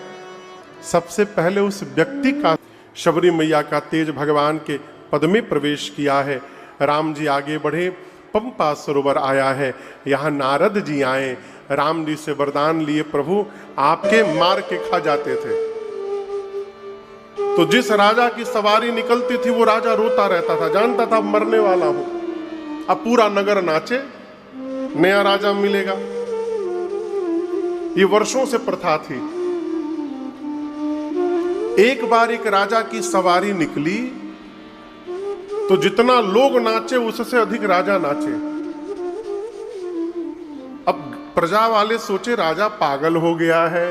सबसे पहले उस व्यक्ति का, शबरी मैया का तेज भगवान के पद में प्रवेश किया है। राम जी आगे बढ़े, पंपा सरोवर आया है, यहाँ नारद जी आए, राम जी से वरदान लिए प्रभु आपके मार के खा जाते थे। तो जिस राजा की सवारी निकलती थी वो राजा रोता रहता था, जानता था मरने वाला हूं। अब पूरा नगर नाचे, नया राजा मिलेगा। ये वर्षों से प्रथा थी। एक बार एक राजा की सवारी निकली तो जितना लोग नाचे उससे अधिक राजा नाचे। अब प्रजा वाले सोचे राजा पागल हो गया है,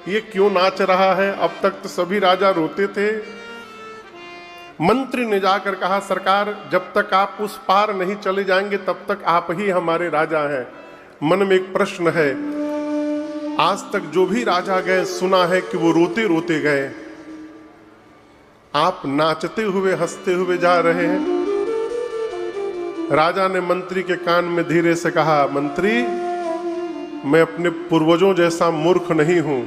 ये क्यों नाच रहा है? अब तक तो सभी राजा रोते थे। मंत्री ने जाकर कहा सरकार जब तक आप उस पार नहीं चले जाएंगे तब तक आप ही हमारे राजा हैं। मन में एक प्रश्न है, आज तक जो भी राजा गए सुना है कि वो रोते रोते गए, आप नाचते हुए हंसते हुए जा रहे हैं। राजा ने मंत्री के कान में धीरे से कहा, मंत्री मैं अपने पूर्वजों जैसा मूर्ख नहीं हूं,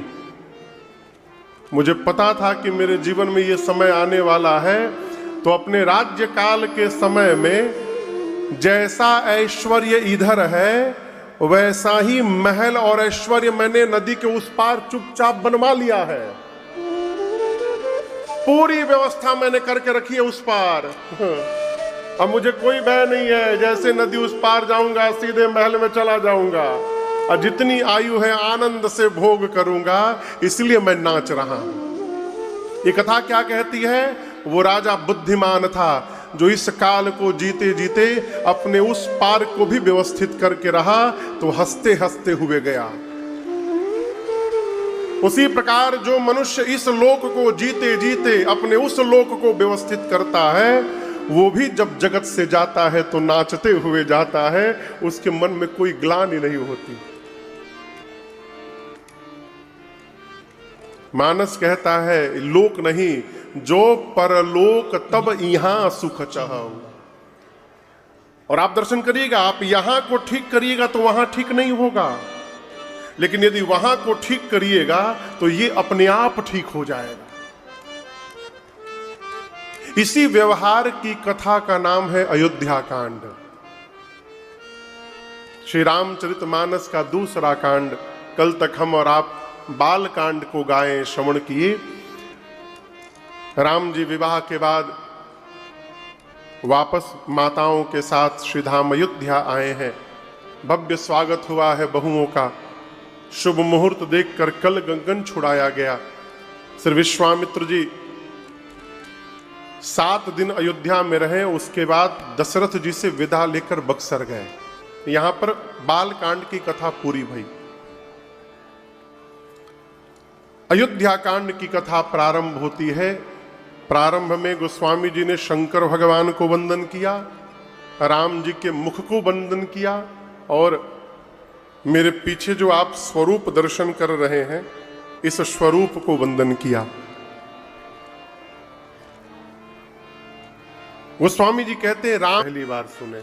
मुझे पता था कि मेरे जीवन में ये समय आने वाला है, तो अपने राज्य काल के समय में जैसा ऐश्वर्य इधर है वैसा ही महल और ऐश्वर्य मैंने नदी के उस पार चुपचाप बनवा लिया है। पूरी व्यवस्था मैंने करके रखी है उस पार। अब मुझे कोई भय नहीं है, जैसे नदी उस पार जाऊंगा सीधे महल में चला जाऊंगा और जितनी आयु है आनंद से भोग करूंगा, इसलिए मैं नाच रहा हूं। ये कथा क्या कहती है? वो राजा बुद्धिमान था जो इस काल को जीते जीते अपने उस पार को भी व्यवस्थित करके रहा, तो हंसते हंसते हुए गया। उसी प्रकार जो मनुष्य इस लोक को जीते जीते अपने उस लोक को व्यवस्थित करता है, वो भी जब जगत से जाता है तो नाचते हुए जाता है, उसके मन में कोई ग्लानि नहीं होती। मानस कहता है लोक नहीं, जो परलोक तब यहां सुख चाहूं। और आप दर्शन करिएगा, आप यहां को ठीक करिएगा तो वहां ठीक नहीं होगा, लेकिन यदि वहां को ठीक करिएगा तो ये अपने आप ठीक हो जाएगा। इसी व्यवहार की कथा का नाम है अयोध्या कांड। श्री रामचरितमानस का दूसरा कांड। कल तक हम और आप बाल कांड को गाए, श्रवण किए। राम जी विवाह के बाद वापस माताओं के साथ श्रीधाम अयोध्या आए हैं। भव्य स्वागत हुआ है बहुओं का। शुभ मुहूर्त देखकर कल गंगन छुड़ाया गया। श्री विश्वामित्र जी 7 दिन अयोध्या में रहे, उसके बाद दशरथ जी से विदा लेकर बक्सर गए। यहां पर बाल कांड की कथा पूरी भई। अयोध्या कांड की कथा प्रारंभ होती है। प्रारंभ में गोस्वामी जी ने शंकर भगवान को वंदन किया, राम जी के मुख को वंदन किया, और मेरे पीछे जो आप स्वरूप दर्शन कर रहे हैं, इस स्वरूप को वंदन किया। गोस्वामी जी कहते हैं राम पहली बार सुने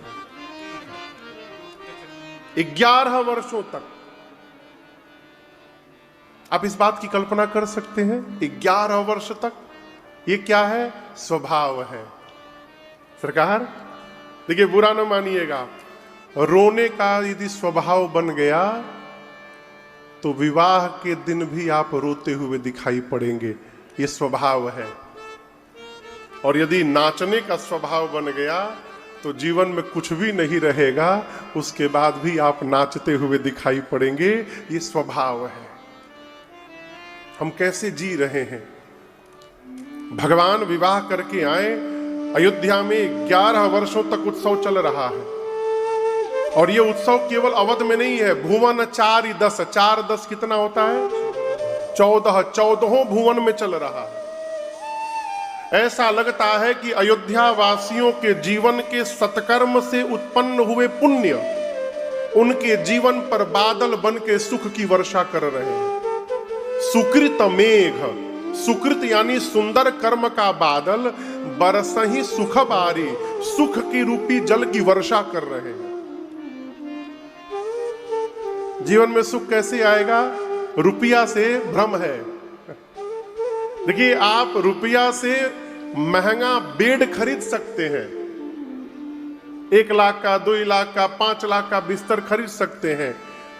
11 वर्षों तक। आप इस बात की कल्पना कर सकते हैं, 11 वर्ष तक। ये क्या है? स्वभाव है। सरकार देखिए, बुरा ना मानिएगा, रोने का यदि स्वभाव बन गया तो विवाह के दिन भी आप रोते हुए दिखाई पड़ेंगे। ये स्वभाव है। और यदि नाचने का स्वभाव बन गया तो जीवन में कुछ भी नहीं रहेगा, उसके बाद भी आप नाचते हुए दिखाई पड़ेंगे। ये स्वभाव है। हम कैसे जी रहे हैं? भगवान विवाह करके आए, अयोध्या में 11 वर्षों तक उत्सव चल रहा है। और ये उत्सव केवल अवध में नहीं है, भुवन 4-10, 4-10 कितना होता है? 14 भुवन में चल रहा है। ऐसा लगता है कि अयोध्या वासियों के जीवन के सत्कर्म से उत्पन्न हुए पुण्य उनके जीवन पर बादल बन के सुख की वर्षा कर रहे हैं। सुकृत मेघ, सुकृत यानी सुंदर कर्म का बादल, बरसहि सुख बारी, सुख की रूपी जल की वर्षा कर रहे हैं। जीवन में सुख कैसे आएगा? रुपया से भ्रम है। देखिए, आप रुपया से महंगा बेड खरीद सकते हैं, 1 लाख का, 2 लाख का, 5 लाख का बिस्तर खरीद सकते हैं,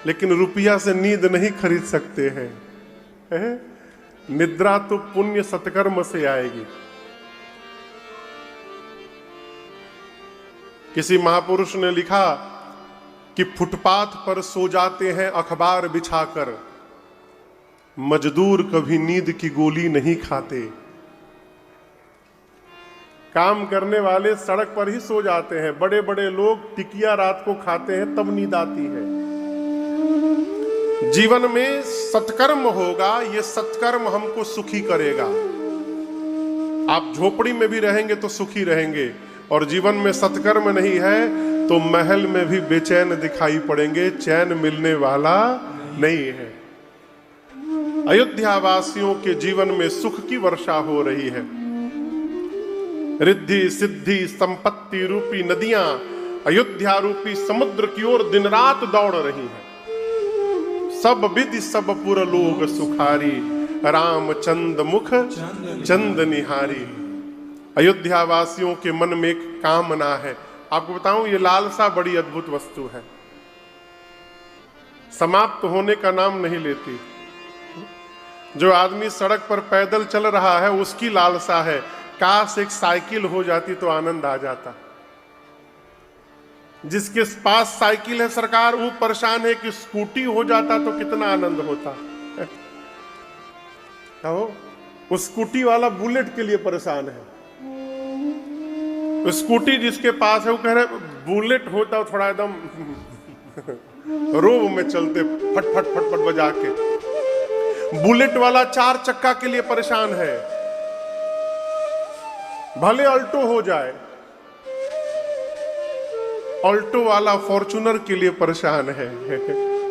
लेकिन रुपया से नींद नहीं खरीद सकते हैं। निद्रा तो पुण्य सत्कर्म से आएगी। किसी महापुरुष ने लिखा कि फुटपाथ पर सो जाते हैं अखबार बिछाकर, मजदूर कभी नींद की गोली नहीं खाते। काम करने वाले सड़क पर ही सो जाते हैं, बड़े बड़े लोग टिकिया रात को खाते हैं, तब नींद आती है। जीवन में सत्कर्म होगा, ये सत्कर्म हमको सुखी करेगा। आप झोपड़ी में भी रहेंगे तो सुखी रहेंगे, और जीवन में सत्कर्म नहीं है तो महल में भी बेचैन दिखाई पड़ेंगे, चैन मिलने वाला नहीं है। अयोध्या वासियों के जीवन में सुख की वर्षा हो रही है। रिद्धि सिद्धि संपत्ति रूपी नदियां अयोध्या रूपी समुद्र की ओर दिन रात दौड़ रही हैं। सब विधि सब पुर लोग सुखारी, रामचंद्र मुख चंद निहारी। अयोध्या वासियों के मन में एक कामना है। आपको बताऊं, ये लालसा बड़ी अद्भुत वस्तु है, समाप्त होने का नाम नहीं लेती। जो आदमी सड़क पर पैदल चल रहा है उसकी लालसा है, काश एक साइकिल हो जाती तो आनंद आ जाता। जिसके पास साइकिल है सरकार, वो परेशान है कि स्कूटी हो जाता तो कितना आनंद होता। कहो, वो स्कूटी वाला बुलेट के लिए परेशान है। स्कूटी जिसके पास है वो कह रहे बुलेट होता थोड़ा एकदम रोब में चलते, फट फट फट फट बजा के। बुलेट वाला 4 चक्का के लिए परेशान है, भले अल्टो हो जाए। अल्टो वाला फॉर्च्यूनर के लिए परेशान है।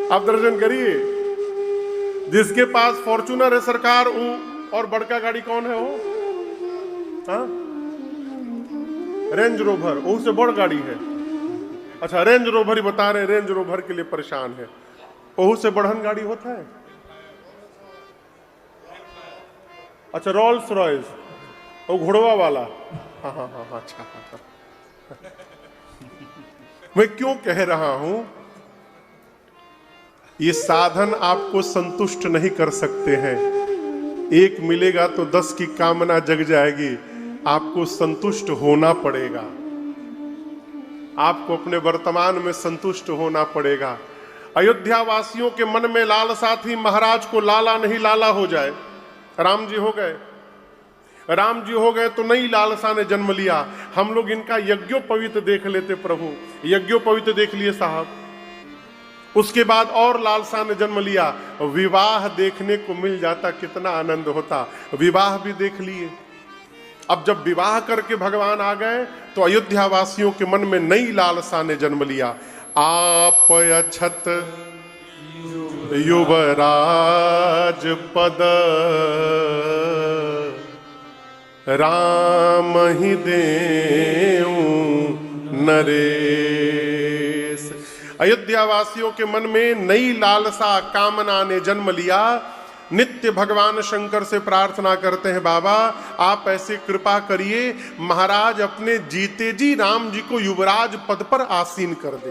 आप दर्शन करिए, जिसके पास फॉर्च्यूनर है सरकार, वो और बड़का गाड़ी कौन है वो? हाँ, रेंज रोवर, उससे बड़ गाड़ी है। अच्छा, रेंज रोवर ही बता रहे, रेंज रोवर के लिए परेशान है। ओहू से बढ़न गाड़ी होता है। अच्छा, रोल्स रॉयस, वो घोड़वा वाला। हाँ हाँ हाँ, अच्छा। मैं क्यों कह रहा हूं, ये साधन आपको संतुष्ट नहीं कर सकते हैं। एक मिलेगा तो 10 की कामना जग जाएगी। आपको संतुष्ट होना पड़ेगा, आपको अपने वर्तमान में संतुष्ट होना पड़ेगा। अयोध्या वासियों के मन में लालसा थी महाराज को लाला नहीं लाला हो जाए। राम जी हो गए, राम जी हो गए तो नई लालसा ने जन्म लिया। हम लोग इनका यज्ञोपवीत देख लेते, प्रभु यज्ञोपवीत देख लिए साहब। उसके बाद और लालसा ने जन्म लिया, विवाह देखने को मिल जाता, कितना आनंद होता। विवाह भी देख लिए। अब जब विवाह करके भगवान आ गए तो अयोध्या वासियों के मन में नई लालसा ने जन्म लिया। आप अछत युवराज पद, राम ही देऊं नरेश। अयोध्या वासियों के मन में नई लालसा कामना ने जन्म लिया। नित्य भगवान शंकर से प्रार्थना करते हैं, बाबा आप ऐसे कृपा करिए महाराज अपने जीते जी राम जी को युवराज पद पर आसीन कर दे।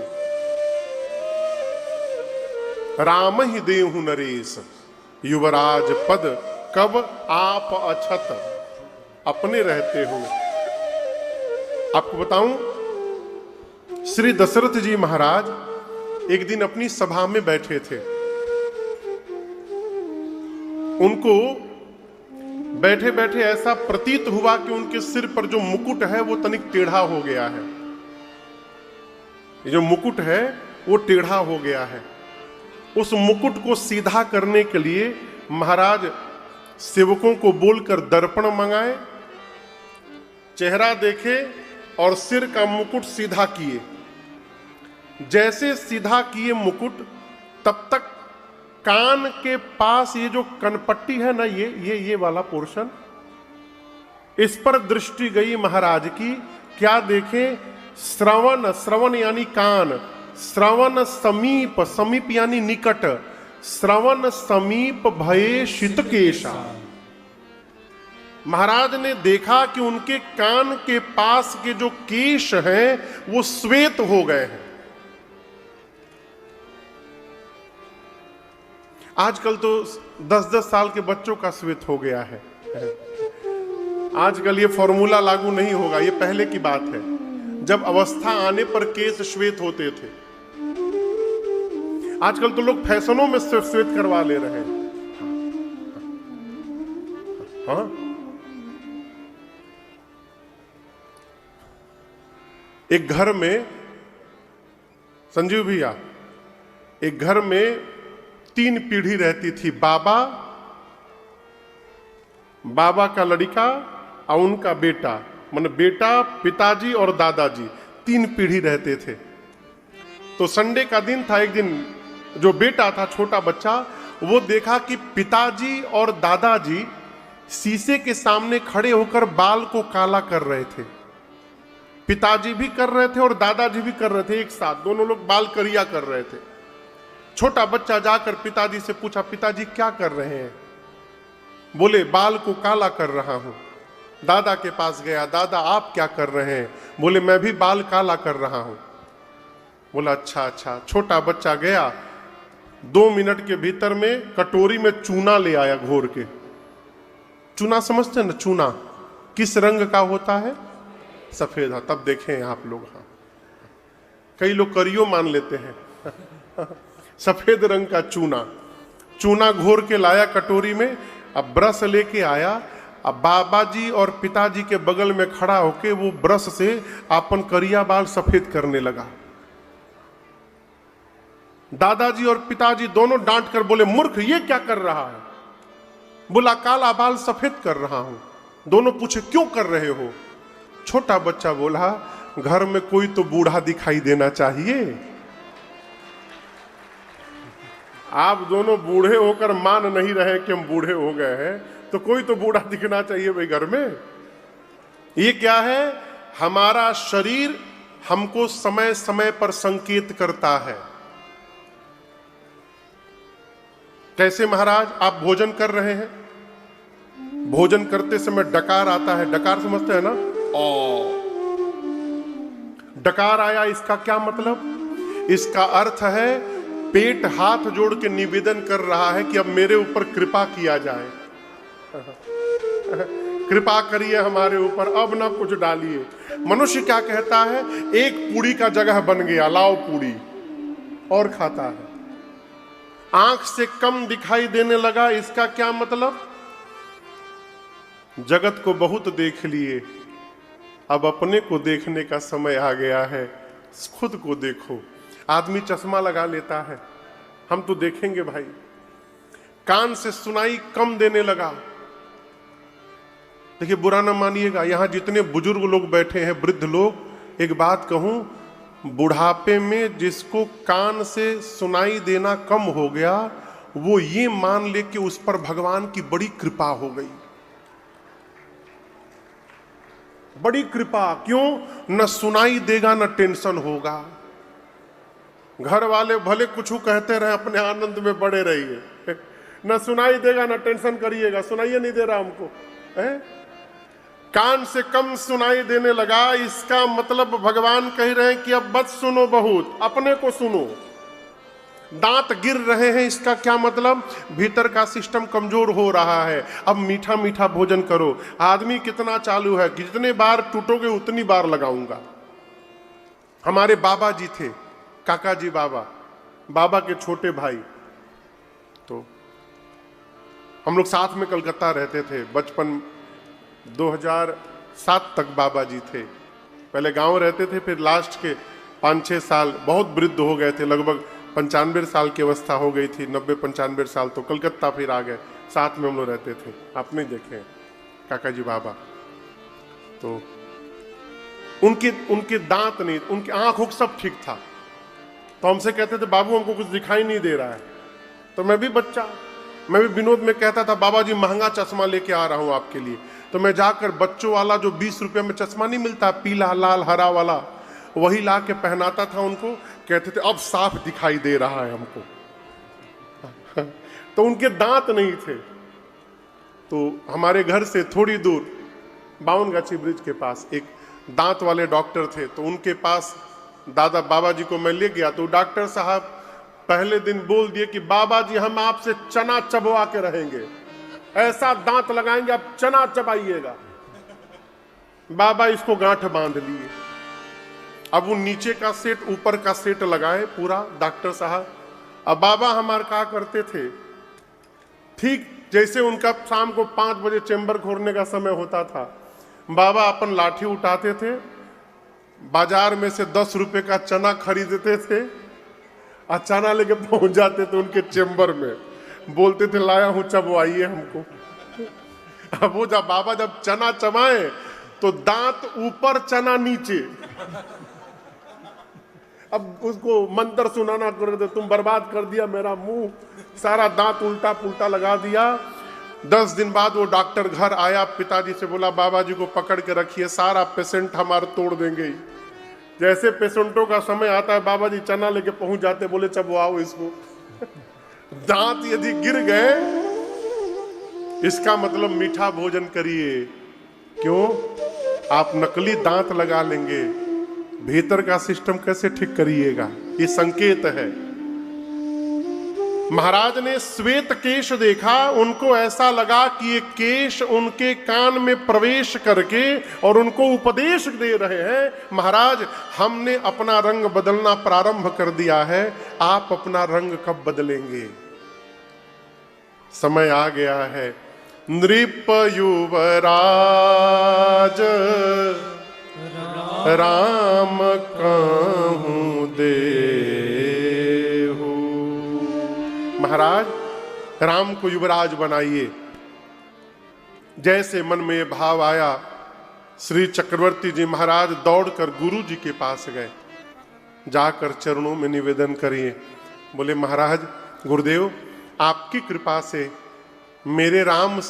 राम ही देहु नरेश, युवराज पद कब आप अछत, अपने रहते हुए। आपको बताऊं, श्री दशरथ जी महाराज एक दिन अपनी सभा में बैठे थे। उनको बैठे बैठे ऐसा प्रतीत हुआ कि उनके सिर पर जो मुकुट है वो तनिक टेढ़ा हो गया है। ये जो मुकुट है वो टेढ़ा हो गया है। उस मुकुट को सीधा करने के लिए महाराज सेवकों को बोलकर दर्पण मंगाए, चेहरा देखे और सिर का मुकुट सीधा किए। जैसे सीधा किए मुकुट, तब तक कान के पास ये जो कनपट्टी है ना, ये वाला पोर्शन, इस पर दृष्टि गई महाराज की। क्या देखे? श्रवण, श्रवण यानी कान, श्रवण समीप, समीप यानी निकट, श्रवण समीप भये शितकेशा। महाराज ने देखा कि उनके कान के पास के जो केश हैं वो श्वेत हो गए हैं। आजकल तो 10-10 साल के बच्चों का श्वेत हो गया है। आजकल ये फॉर्मूला लागू नहीं होगा, ये पहले की बात है जब अवस्था आने पर केश श्वेत होते थे। आजकल तो लोग फैशनों में श्वेत करवा ले रहे हैं। हाँ, एक घर में, संजीव भैया, एक घर में 3 पीढ़ी रहती थी। बाबा का लड़का और उनका बेटा, मतलब बेटा, पिताजी और दादाजी, 3 पीढ़ी रहते थे। तो संडे का दिन था। एक दिन जो बेटा था, छोटा बच्चा, वो देखा कि पिताजी और दादाजी शीशे के सामने खड़े होकर बाल को काला कर रहे थे। पिताजी भी कर रहे थे और दादाजी भी कर रहे थे एक साथ, दोनों लोग बाल करिया कर रहे थे। छोटा बच्चा जाकर पिताजी से पूछा, पिताजी क्या कर रहे हैं? बोले बाल को काला कर रहा हूं। दादा के पास गया, दादा आप क्या कर रहे हैं? बोले मैं भी बाल काला कर रहा हूं। बोला अच्छा अच्छा। छोटा बच्चा गया, 2 मिनट के भीतर में कटोरी में चूना ले आया घोर के। चूना समझते हैं ना, चूना किस रंग का होता है? सफेद। हाँ, तब देखें आप लोग, हाँ कई लोग करियो मान लेते हैं सफेद रंग का चूना, चूना घोर के लाया कटोरी में। अब ब्रश लेके आया, अब बाबा जी और पिताजी के बगल में खड़ा होके वो ब्रश से अपन करिया बाल सफेद करने लगा। दादाजी और पिताजी दोनों डांट कर बोले, मूर्ख ये क्या कर रहा है? बोला, काला बाल सफेद कर रहा हूं। दोनों पूछे, क्यों कर रहे हो? छोटा बच्चा बोला, घर में कोई तो बूढ़ा दिखाई देना चाहिए। आप दोनों बूढ़े होकर मान नहीं रहे कि हम बूढ़े हो गए हैं, तो कोई तो बूढ़ा दिखना चाहिए भाई घर में। ये क्या है? हमारा शरीर हमको समय समय पर संकेत करता है। कैसे महाराज? आप भोजन कर रहे हैं, भोजन करते समय डकार आता है, डकार समझते हैं ना? डकार आया, इसका क्या मतलब? इसका अर्थ है पेट हाथ जोड़ के निवेदन कर रहा है कि अब मेरे ऊपर कृपा किया जाए कृपा करिए हमारे ऊपर, अब ना कुछ डालिए। मनुष्य क्या कहता है? एक पूड़ी का जगह बन गया, लाओ पूड़ी, और खाता है। आंख से कम दिखाई देने लगा, इसका क्या मतलब? जगत को बहुत देख लिए, अब अपने को देखने का समय आ गया है। खुद को देखो। आदमी चश्मा लगा लेता है, हम तो देखेंगे भाई। कान से सुनाई कम देने लगा। देखिए, बुरा ना मानिएगा, यहां जितने बुजुर्ग लोग बैठे हैं, वृद्ध लोग, एक बात कहूं, बुढ़ापे में जिसको कान से सुनाई देना कम हो गया, वो ये मान ले कि उस पर भगवान की बड़ी कृपा हो गई। बड़ी कृपा। क्यों? न सुनाई देगा, न टेंशन होगा। घर वाले भले कुछ कहते रहे, अपने आनंद में बड़े रहिए। न सुनाई देगा, न टेंशन करिएगा। सुनाइए नहीं दे रहा हमको है? कान से कम सुनाई देने लगा, इसका मतलब भगवान कह रहे हैं कि अब बस सुनो, बहुत अपने को सुनो। दांत गिर रहे हैं, इसका क्या मतलब? भीतर का सिस्टम कमजोर हो रहा है। अब मीठा मीठा भोजन करो। आदमी कितना चालू है, जितने बार टूटोगे उतनी बार लगाऊंगा। हमारे बाबा जी थे, काका जी बाबा, बाबा के छोटे भाई, तो हम लोग साथ में कलकत्ता रहते थे बचपन। 2007 तक बाबा जी थे। पहले गांव रहते थे, फिर लास्ट के 5-6 साल बहुत वृद्ध हो गए थे, लगभग 95 साल की अवस्था हो गई थी, 90-95 साल, तो कलकत्ता फिर आ गए। साथ में हम लोग रहते थे। आपने देखे काका जी बाबा, तो उनके दांत नहीं, उनकी आंख उख सब ठीक था। तो हमसे कहते थे, बाबू हमको कुछ दिखाई नहीं दे रहा है। तो मैं भी बच्चा, मैं भी विनोद में कहता था, बाबा जी महंगा चश्मा लेके आ रहा हूं आपके लिए। तो मैं जाकर बच्चों वाला जो 20 रुपये में चश्मा नहीं मिलता, पीला लाल हरा वाला, वही ला के पहनाता था उनको। कहते थे, अब साफ दिखाई दे रहा है हमको तो उनके दांत नहीं थे। तो हमारे घर से थोड़ी दूर 52गाछी ब्रिज के पास एक दांत वाले डॉक्टर थे। तो उनके पास दादा बाबा जी को मैं ले गया। तो डॉक्टर साहब पहले दिन बोल दिए कि बाबा जी हम आपसे चना चबवा के रहेंगे, ऐसा दांत लगाएंगे आप चना चबाइएगा। बाबा इसको गांठ बांध लिए। अब वो नीचे का सेट ऊपर का सेट लगाए पूरा डॉक्टर साहब। अब बाबा हमारे क्या करते थे, ठीक जैसे उनका शाम को 5 बजे चेंबर खोलने का समय होता था, बाबा अपन लाठी उठाते थे, बाजार में से 10 रुपए का चना खरीदते थे और चना लेके पहुंच जाते थे उनके चेंबर में। बोलते थे, लाया हूं चबवाइए हमको। अब वो जब बाबा जब चना चबाए तो दांत ऊपर चना नीचे। अब उसको मंत्र सुनाना कर दे, तुम बर्बाद कर दिया मेरा मुंह, सारा दांत उल्टा पुल्टा लगा दिया। 10 दिन बाद वो डॉक्टर घर आया, पिताजी से बोला, बाबा जी को पकड़ के रखिए, सारा पेशेंट हमारा तोड़ देंगे। जैसे पेशेंटों का समय आता है, बाबा जी चना लेके पहुंच जाते, बोले चबवाओ इसको। दांत यदि गिर गए, इसका मतलब मीठा भोजन करिए। क्यों? आप नकली दांत लगा लेंगे, भीतर का सिस्टम कैसे ठीक करिएगा? ये संकेत है। महाराज ने श्वेत केश देखा, उनको ऐसा लगा कि ये केश उनके कान में प्रवेश करके और उनको उपदेश दे रहे हैं, महाराज हमने अपना रंग बदलना प्रारंभ कर दिया है, आप अपना रंग कब बदलेंगे? समय आ गया है। नृप युवराज राम कहूं देहु। महाराज राम को युवराज बनाइए। जैसे मन में ये भाव आया, श्री चक्रवर्ती जी महाराज दौड़कर गुरु जी के पास गए, जाकर चरणों में निवेदन करिए। बोले महाराज गुरुदेव, आपकी कृपा से मेरे राम